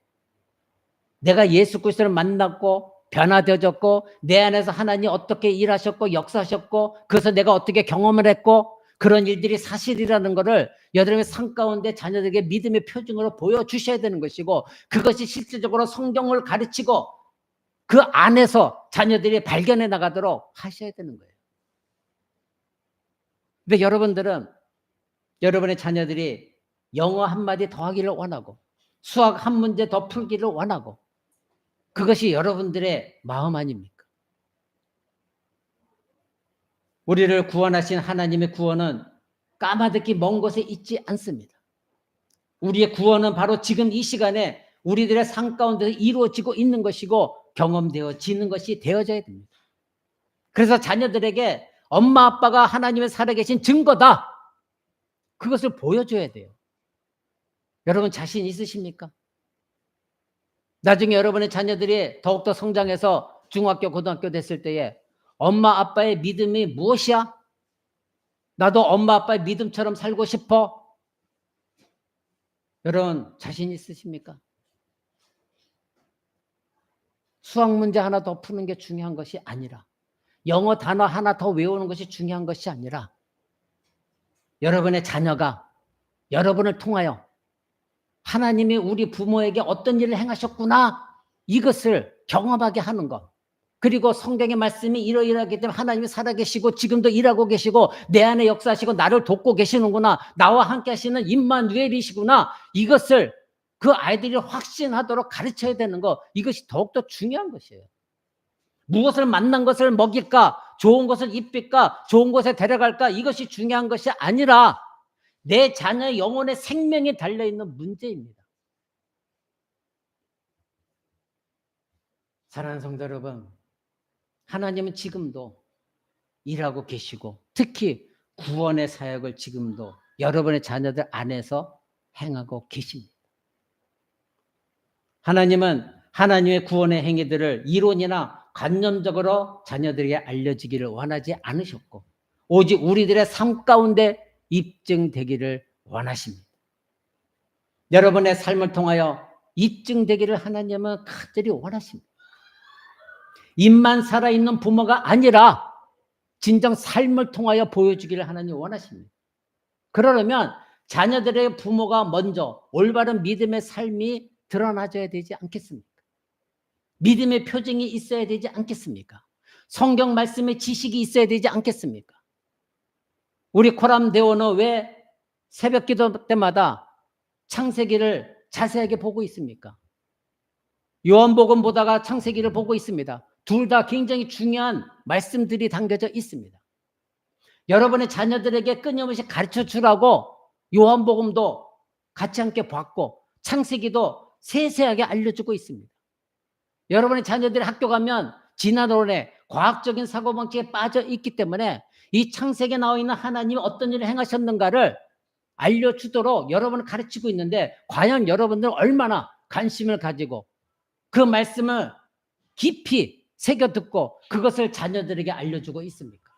내가 예수 그리스도를 만났고 변화되어졌고 내 안에서 하나님 어떻게 일하셨고 역사하셨고 그래서 내가 어떻게 경험을 했고 그런 일들이 사실이라는 것을 여러분의 삶 가운데 자녀들에게 믿음의 표징으로 보여주셔야 되는 것이고 그것이 실질적으로 성경을 가르치고 그 안에서 자녀들이 발견해 나가도록 하셔야 되는 거예요. 근데 여러분들은 여러분의 자녀들이 영어 한마디 더 하기를 원하고 수학 한 문제 더 풀기를 원하고 그것이 여러분들의 마음 아닙니까? 우리를 구원하신 하나님의 구원은 까마득히 먼 곳에 있지 않습니다. 우리의 구원은 바로 지금 이 시간에 우리들의 삶 가운데서 이루어지고 있는 것이고 경험되어지는 것이 되어져야 됩니다. 그래서 자녀들에게 엄마 아빠가 하나님의 살아계신 증거다. 그것을 보여줘야 돼요. 여러분 자신 있으십니까? 나중에 여러분의 자녀들이 더욱더 성장해서 중학교, 고등학교 됐을 때에 엄마 아빠의 믿음이 무엇이야? 나도 엄마 아빠의 믿음처럼 살고 싶어. 여러분 자신 있으십니까? 수학 문제 하나 더 푸는 게 중요한 것이 아니라 영어 단어 하나 더 외우는 것이 중요한 것이 아니라 여러분의 자녀가 여러분을 통하여 하나님이 우리 부모에게 어떤 일을 행하셨구나 이것을 경험하게 하는 것, 그리고 성경의 말씀이 이러이러하기 때문에 하나님이 살아계시고 지금도 일하고 계시고 내 안에 역사하시고 나를 돕고 계시는구나, 나와 함께 하시는 임마누엘이시구나, 이것을 그 아이들이 확신하도록 가르쳐야 되는 것, 이것이 더욱더 중요한 것이에요. 무엇을 만난 것을 먹일까, 좋은 것을 입힐까, 좋은 곳에 데려갈까, 이것이 중요한 것이 아니라 내 자녀의 영혼의 생명이 달려있는 문제입니다. 사랑하는 성도 여러분, 하나님은 지금도 일하고 계시고 특히 구원의 사역을 지금도 여러분의 자녀들 안에서 행하고 계십니다. 하나님은 하나님의 구원의 행위들을 이론이나 관념적으로 자녀들에게 알려지기를 원하지 않으셨고 오직 우리들의 삶 가운데 입증되기를 원하십니다. 여러분의 삶을 통하여 입증되기를 하나님은 간절히 원하십니다. 입만 살아있는 부모가 아니라 진정 삶을 통하여 보여주기를 하나님 원하십니다. 그러려면 자녀들의 부모가 먼저 올바른 믿음의 삶이 드러나줘야 되지 않겠습니까? 믿음의 표징이 있어야 되지 않겠습니까? 성경 말씀의 지식이 있어야 되지 않겠습니까? 우리 코람대원은 왜 새벽 기도 때마다 창세기를 자세하게 보고 있습니까? 요한복음 보다가 창세기를 보고 있습니다. 둘 다 굉장히 중요한 말씀들이 담겨져 있습니다. 여러분의 자녀들에게 끊임없이 가르쳐 주라고 요한복음도 같이 함께 봤고 창세기도 세세하게 알려주고 있습니다. 여러분의 자녀들이 학교 가면 지나론에 과학적인 사고방식에 빠져 있기 때문에 이 창세기에 나와 있는 하나님이 어떤 일을 행하셨는가를 알려주도록 여러분을 가르치고 있는데 과연 여러분들은 얼마나 관심을 가지고 그 말씀을 깊이 새겨 듣고 그것을 자녀들에게 알려주고 있습니까?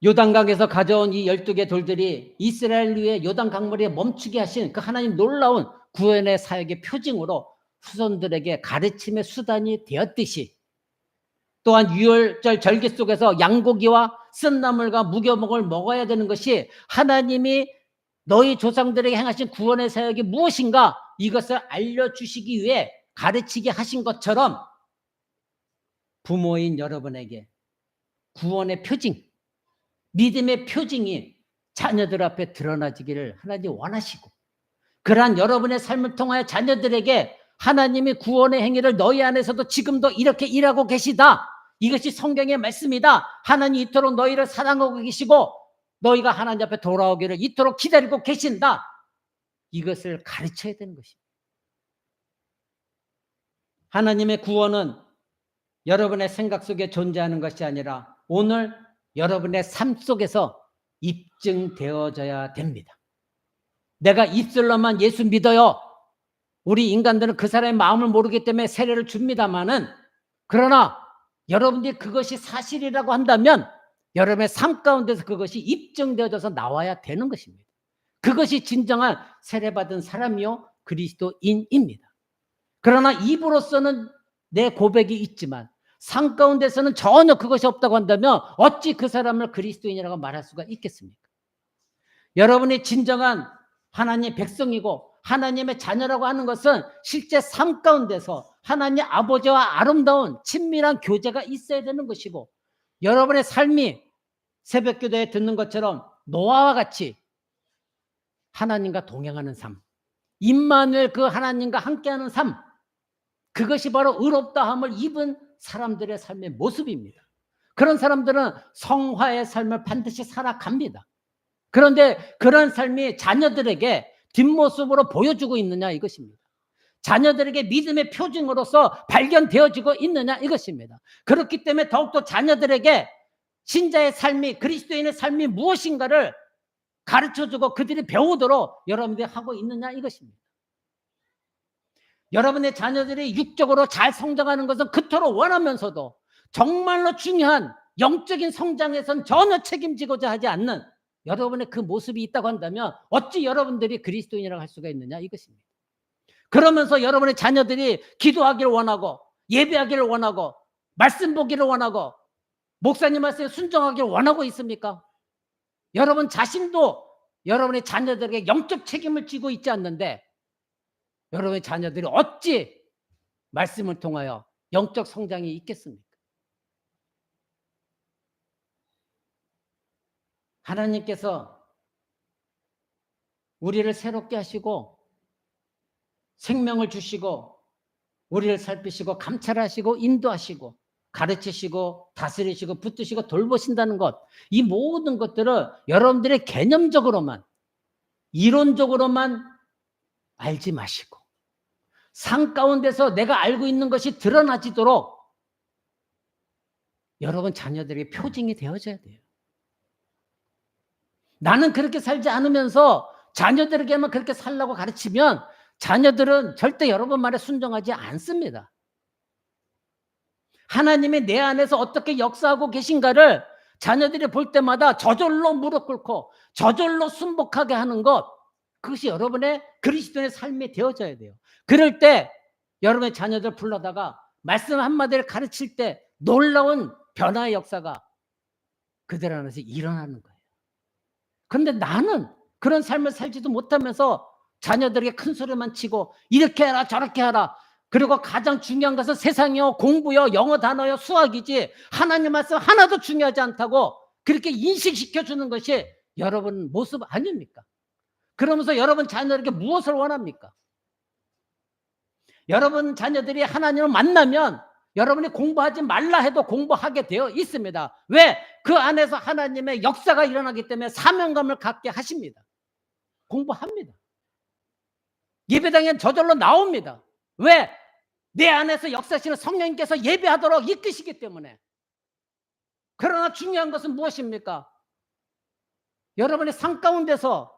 요단강에서 가져온 이 12개 돌들이 이스라엘 위에 요단 강물에 멈추게 하신 그 하나님 놀라운 구원의 사역의 표징으로 후손들에게 가르침의 수단이 되었듯이 또한 유월절 절기 속에서 양고기와 쓴나물과 무교목을 먹어야 되는 것이 하나님이 너희 조상들에게 행하신 구원의 사역이 무엇인가 이것을 알려주시기 위해 가르치게 하신 것처럼 부모인 여러분에게 구원의 표징, 믿음의 표징이 자녀들 앞에 드러나지기를 하나님 원하시고 그러한 여러분의 삶을 통하여 자녀들에게 하나님의 구원의 행위를 너희 안에서도 지금도 이렇게 일하고 계시다. 이것이 성경의 말씀이다. 하나님 이토록 너희를 사랑하고 계시고 너희가 하나님 앞에 돌아오기를 이토록 기다리고 계신다. 이것을 가르쳐야 되는 것입니다. 하나님의 구원은 여러분의 생각 속에 존재하는 것이 아니라 오늘 여러분의 삶 속에서 입증되어져야 됩니다. 내가 입술로만 예수 믿어요. 우리 인간들은 그 사람의 마음을 모르기 때문에 세례를 줍니다마는 그러나 여러분들이 그것이 사실이라고 한다면 여러분의 삶 가운데서 그것이 입증되어져서 나와야 되는 것입니다. 그것이 진정한 세례받은 사람이요 그리스도인입니다. 그러나 입으로서는 내 고백이 있지만 삶 가운데서는 전혀 그것이 없다고 한다면 어찌 그 사람을 그리스도인이라고 말할 수가 있겠습니까? 여러분이 진정한 하나님의 백성이고 하나님의 자녀라고 하는 것은 실제 삶 가운데서 하나님 아버지와 아름다운 친밀한 교제가 있어야 되는 것이고 여러분의 삶이 새벽기도에 듣는 것처럼 노아와 같이 하나님과 동행하는 삶, 임마누엘 그 하나님과 함께하는 삶, 그것이 바로 의롭다함을 입은 사람들의 삶의 모습입니다. 그런 사람들은 성화의 삶을 반드시 살아갑니다. 그런데 그런 삶이 자녀들에게 뒷모습으로 보여주고 있느냐 이것입니다. 자녀들에게 믿음의 표징으로서 발견되어지고 있느냐 이것입니다. 그렇기 때문에 더욱더 자녀들에게 신자의 삶이 그리스도인의 삶이 무엇인가를 가르쳐주고 그들이 배우도록 여러분들이 하고 있느냐 이것입니다. 여러분의 자녀들이 육적으로 잘 성장하는 것은 그토록 원하면서도 정말로 중요한 영적인 성장에선 전혀 책임지고자 하지 않는 여러분의 그 모습이 있다고 한다면 어찌 여러분들이 그리스도인이라고 할 수가 있느냐 이것입니다. 그러면서 여러분의 자녀들이 기도하기를 원하고 예배하기를 원하고 말씀 보기를 원하고 목사님 말씀에 순종하기를 원하고 있습니까? 여러분 자신도 여러분의 자녀들에게 영적 책임을 지고 있지 않는데 여러분의 자녀들이 어찌 말씀을 통하여 영적 성장이 있겠습니까? 하나님께서 우리를 새롭게 하시고 생명을 주시고 우리를 살피시고 감찰하시고 인도하시고 가르치시고 다스리시고 붙드시고 돌보신다는 것, 이 모든 것들을 여러분들의 개념적으로만 이론적으로만 알지 마시고 삶 가운데서 내가 알고 있는 것이 드러나지도록 여러분 자녀들에게 표징이 되어져야 돼요. 나는 그렇게 살지 않으면서 자녀들에게만 그렇게 살라고 가르치면 자녀들은 절대 여러분 말에 순종하지 않습니다. 하나님이 내 안에서 어떻게 역사하고 계신가를 자녀들이 볼 때마다 저절로 무릎 꿇고 저절로 순복하게 하는 것, 그것이 여러분의 그리스도인의 삶이 되어져야 돼요. 그럴 때 여러분의 자녀들 불러다가 말씀 한마디를 가르칠 때 놀라운 변화의 역사가 그들 안에서 일어나는 거예요. 그런데 나는 그런 삶을 살지도 못하면서 자녀들에게 큰 소리만 치고 이렇게 해라 저렇게 하라, 그리고 가장 중요한 것은 세상이요 공부요 영어 단어요 수학이지 하나님 말씀 하나도 중요하지 않다고 그렇게 인식시켜주는 것이 여러분 모습 아닙니까? 그러면서 여러분 자녀들에게 무엇을 원합니까? 여러분 자녀들이 하나님을 만나면 여러분이 공부하지 말라 해도 공부하게 되어 있습니다. 왜? 그 안에서 하나님의 역사가 일어나기 때문에 사명감을 갖게 하십니다. 공부합니다. 예배당에 저절로 나옵니다. 왜? 내 안에서 역사하시는 성령님께서 예배하도록 이끄시기 때문에. 그러나 중요한 것은 무엇입니까? 여러분의 삶 가운데서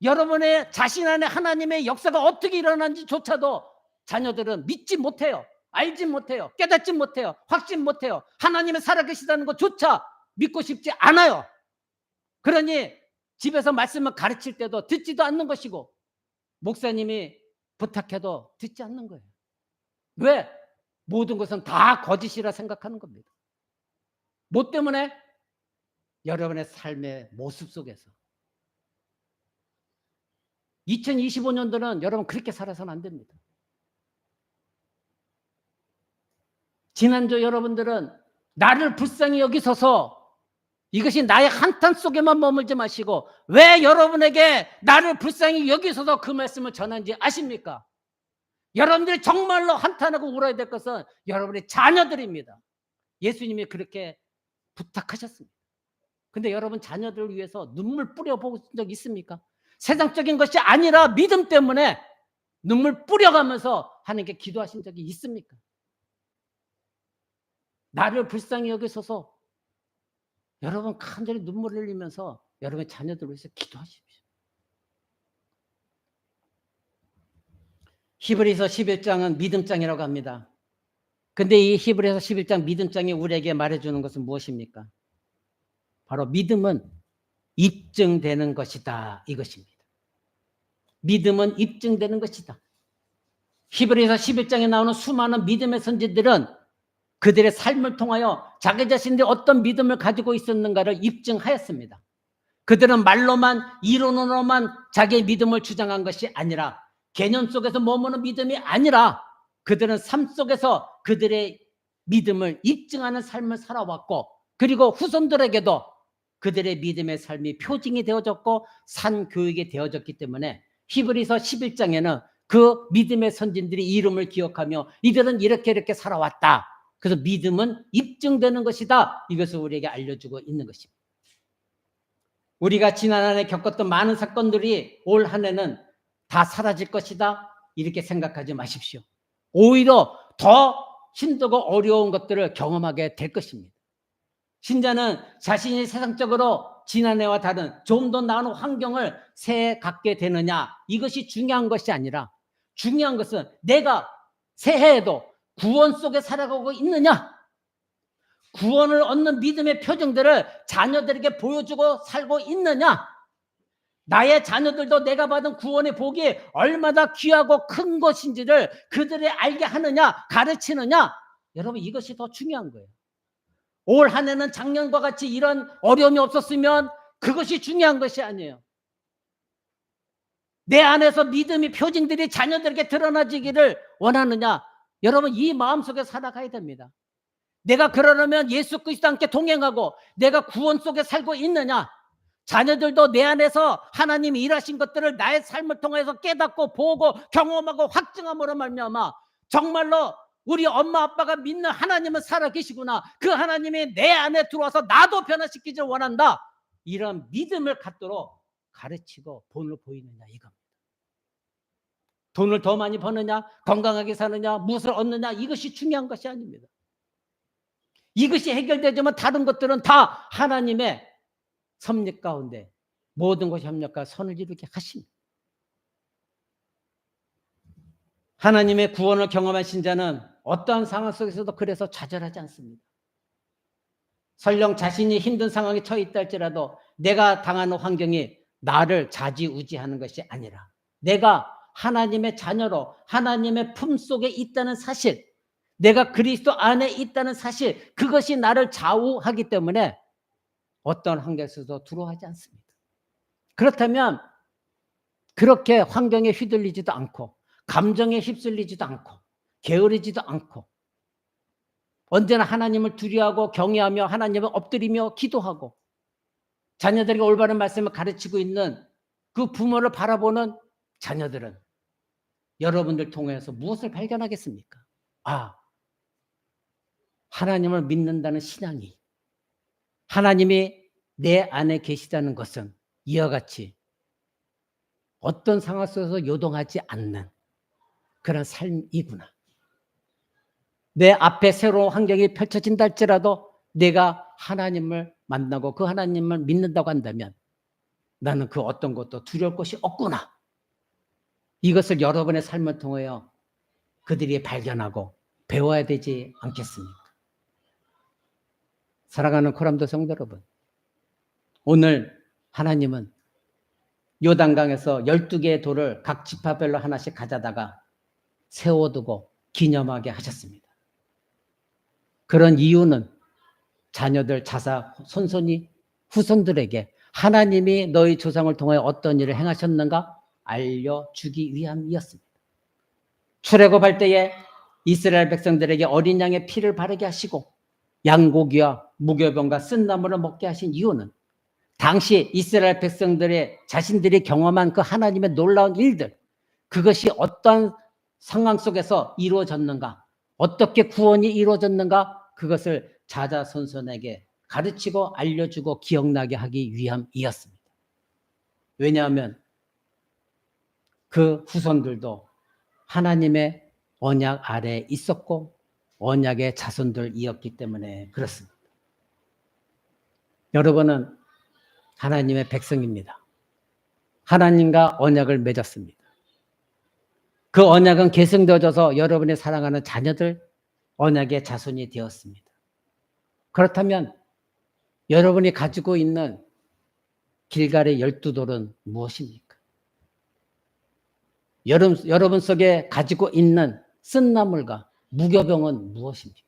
여러분의 자신 안에 하나님의 역사가 어떻게 일어나는지조차도 자녀들은 믿지 못해요. 알지 못해요. 깨닫지 못해요. 확신 못해요. 하나님의 살아계시다는 것조차 믿고 싶지 않아요. 그러니 집에서 말씀을 가르칠 때도 듣지도 않는 것이고 목사님이 부탁해도 듣지 않는 거예요. 왜? 모든 것은 다 거짓이라 생각하는 겁니다. 뭐 때문에? 여러분의 삶의 모습 속에서. 2025년도는 여러분 그렇게 살아서는 안 됩니다. 지난주 여러분들은 나를 불쌍히 여기소서, 이것이 나의 한탄 속에만 머물지 마시고 왜 여러분에게 나를 불쌍히 여기소서 그 말씀을 전하는지 아십니까? 여러분들이 정말로 한탄하고 울어야 될 것은 여러분의 자녀들입니다. 예수님이 그렇게 부탁하셨습니다. 근데 여러분 자녀들을 위해서 눈물 뿌려본 적 있습니까? 세상적인 것이 아니라 믿음 때문에 눈물 뿌려가면서 하나님께 기도하신 적이 있습니까? 나를 불쌍히 여기소서, 여러분 간절히 눈물을 흘리면서 여러분의 자녀들을 위해서 기도하십시오. 히브리서 11장은 믿음장이라고 합니다. 근데 이 히브리서 11장 믿음장이 우리에게 말해주는 것은 무엇입니까? 바로 믿음은 입증되는 것이다, 이것입니다. 믿음은 입증되는 것이다. 히브리서 11장에 나오는 수많은 믿음의 선지들은 그들의 삶을 통하여 자기 자신들이 어떤 믿음을 가지고 있었는가를 입증하였습니다. 그들은 말로만, 이론으로만 자기의 믿음을 주장한 것이 아니라, 개념 속에서 머무는 믿음이 아니라 그들은 삶 속에서 그들의 믿음을 입증하는 삶을 살아왔고, 그리고 후손들에게도 그들의 믿음의 삶이 표징이 되어졌고 산교육이 되어졌기 때문에 히브리서 11장에는 그 믿음의 선진들이 이름을 기억하며 이들은 이렇게 살아왔다. 그래서 믿음은 입증되는 것이다. 이것을 우리에게 알려주고 있는 것입니다. 우리가 지난 한 해 겪었던 많은 사건들이 올 한 해는 다 사라질 것이다, 이렇게 생각하지 마십시오. 오히려 더 힘들고 어려운 것들을 경험하게 될 것입니다. 신자는 자신이 세상적으로 지난해와 다른 좀 더 나은 환경을 새해 갖게 되느냐, 이것이 중요한 것이 아니라 중요한 것은 내가 새해에도 구원 속에 살아가고 있느냐, 구원을 얻는 믿음의 표정들을 자녀들에게 보여주고 살고 있느냐, 나의 자녀들도 내가 받은 구원의 복이 얼마나 귀하고 큰 것인지를 그들이 알게 하느냐, 가르치느냐, 여러분 이것이 더 중요한 거예요. 올 한 해는 작년과 같이 이런 어려움이 없었으면 그것이 중요한 것이 아니에요. 내 안에서 믿음의 표징들이 자녀들에게 드러나지기를 원하느냐, 여러분 이 마음속에 살아가야 됩니다. 내가 그러려면 예수 그리스도와 함께 동행하고 내가 구원 속에 살고 있느냐, 자녀들도 내 안에서 하나님이 일하신 것들을 나의 삶을 통해서 깨닫고 보고 경험하고 확증함으로 말미암아 정말로 우리 엄마 아빠가 믿는 하나님은 살아계시구나, 그 하나님이 내 안에 들어와서 나도 변화시키기를 원한다, 이런 믿음을 갖도록 가르치고 본을 보이느냐, 이겁니다. 돈을 더 많이 버느냐, 건강하게 사느냐, 무엇을 얻느냐, 이것이 중요한 것이 아닙니다. 이것이 해결되지만 다른 것들은 다 하나님의 섭리 가운데 모든 것이 협력과 선을 이루게 하십니다. 하나님의 구원을 경험한 신자는 어떠한 상황 속에서도 그래서 좌절하지 않습니다. 설령 자신이 힘든 상황에 처해 있다 할지라도 내가 당하는 환경이 나를 좌지우지하는 것이 아니라 내가 하나님의 자녀로 하나님의 품속에 있다는 사실, 내가 그리스도 안에 있다는 사실, 그것이 나를 좌우하기 때문에 어떤 환경에서도 두려워하지 않습니다. 그렇다면 그렇게 환경에 휘둘리지도 않고 감정에 휩쓸리지도 않고 게으르지도 않고 언제나 하나님을 두려워하고 경외하며 하나님을 엎드리며 기도하고 자녀들에게 올바른 말씀을 가르치고 있는 그 부모를 바라보는 자녀들은 여러분들 통해서 무엇을 발견하겠습니까? 아, 하나님을 믿는다는 신앙이, 하나님이 내 안에 계시다는 것은 이와 같이 어떤 상황 속에서 요동하지 않는 그런 삶이구나. 내 앞에 새로운 환경이 펼쳐진다 할지라도 내가 하나님을 만나고 그 하나님을 믿는다고 한다면 나는 그 어떤 것도 두려울 것이 없구나. 이것을 여러분의 삶을 통하여 그들이 발견하고 배워야 되지 않겠습니까? 사랑하는 코람도 성도 여러분, 오늘 하나님은 요단강에서 12개의 돌을 각 지파별로 하나씩 가져다가 세워두고 기념하게 하셨습니다. 그런 이유는 자녀들 자사 손손이 후손들에게 하나님이 너희 조상을 통하여 어떤 일을 행하셨는가 알려주기 위함이었습니다. 출애굽할 때에 이스라엘 백성들에게 어린 양의 피를 바르게 하시고 양고기와 무교병과 쓴나물을 먹게 하신 이유는 당시 이스라엘 백성들의 자신들이 경험한 그 하나님의 놀라운 일들, 그것이 어떤 상황 속에서 이루어졌는가, 어떻게 구원이 이루어졌는가, 그것을 자자손손에게 가르치고 알려주고 기억나게 하기 위함이었습니다. 왜냐하면 그 후손들도 하나님의 언약 아래에 있었고 언약의 자손들이었기 때문에 그렇습니다. 여러분은 하나님의 백성입니다. 하나님과 언약을 맺었습니다. 그 언약은 계승되어져서 여러분의 사랑하는 자녀들 언약의 자손이 되었습니다. 그렇다면 여러분이 가지고 있는 길갈의 12돌은 무엇입니까? 여러분 속에 가지고 있는 쓴나물과 무교병은 무엇입니까?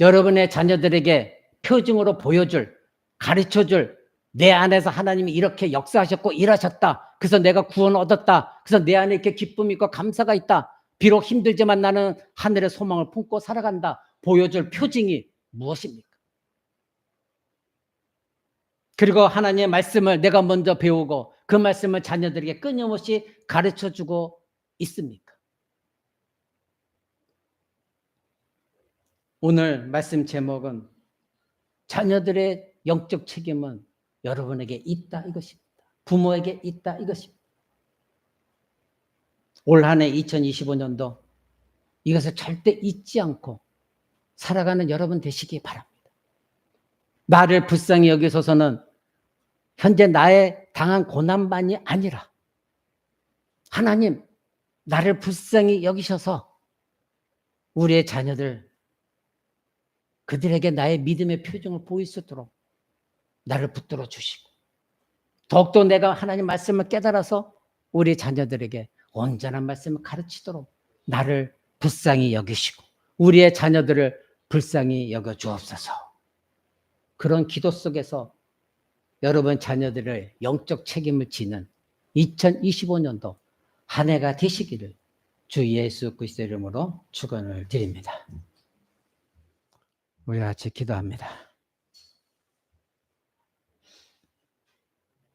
여러분의 자녀들에게 표징으로 보여줄, 가르쳐줄, 내 안에서 하나님이 이렇게 역사하셨고 일하셨다. 그래서 내가 구원을 얻었다. 그래서 내 안에 이렇게 기쁨이 있고 감사가 있다. 비록 힘들지만 나는 하늘의 소망을 품고 살아간다. 보여줄 표징이 무엇입니까? 그리고 하나님의 말씀을 내가 먼저 배우고 그 말씀을 자녀들에게 끊임없이 가르쳐주고 있습니까? 오늘 말씀 제목은 자녀들의 영적 책임은 여러분에게 있다 이것입니다. 부모에게 있다 이것입니다. 올 한 해 2025년도 이것을 절대 잊지 않고 살아가는 여러분 되시기 바랍니다. 나를 불쌍히 여기소서는 현재 나의 당한 고난만이 아니라 하나님 나를 불쌍히 여기셔서 우리의 자녀들 그들에게 나의 믿음의 표정을 보일 수 있도록 나를 붙들어 주시고 더욱더 내가 하나님 말씀을 깨달아서 우리 자녀들에게 온전한 말씀을 가르치도록 나를 불쌍히 여기시고 우리의 자녀들을 불쌍히 여겨 주옵소서. 그런 기도 속에서 여러분 자녀들의 영적 책임을 지는 2025년도 한 해가 되시기를 주 예수 그리스도의 이름으로 축원을 드립니다. 우리 같이 기도합니다.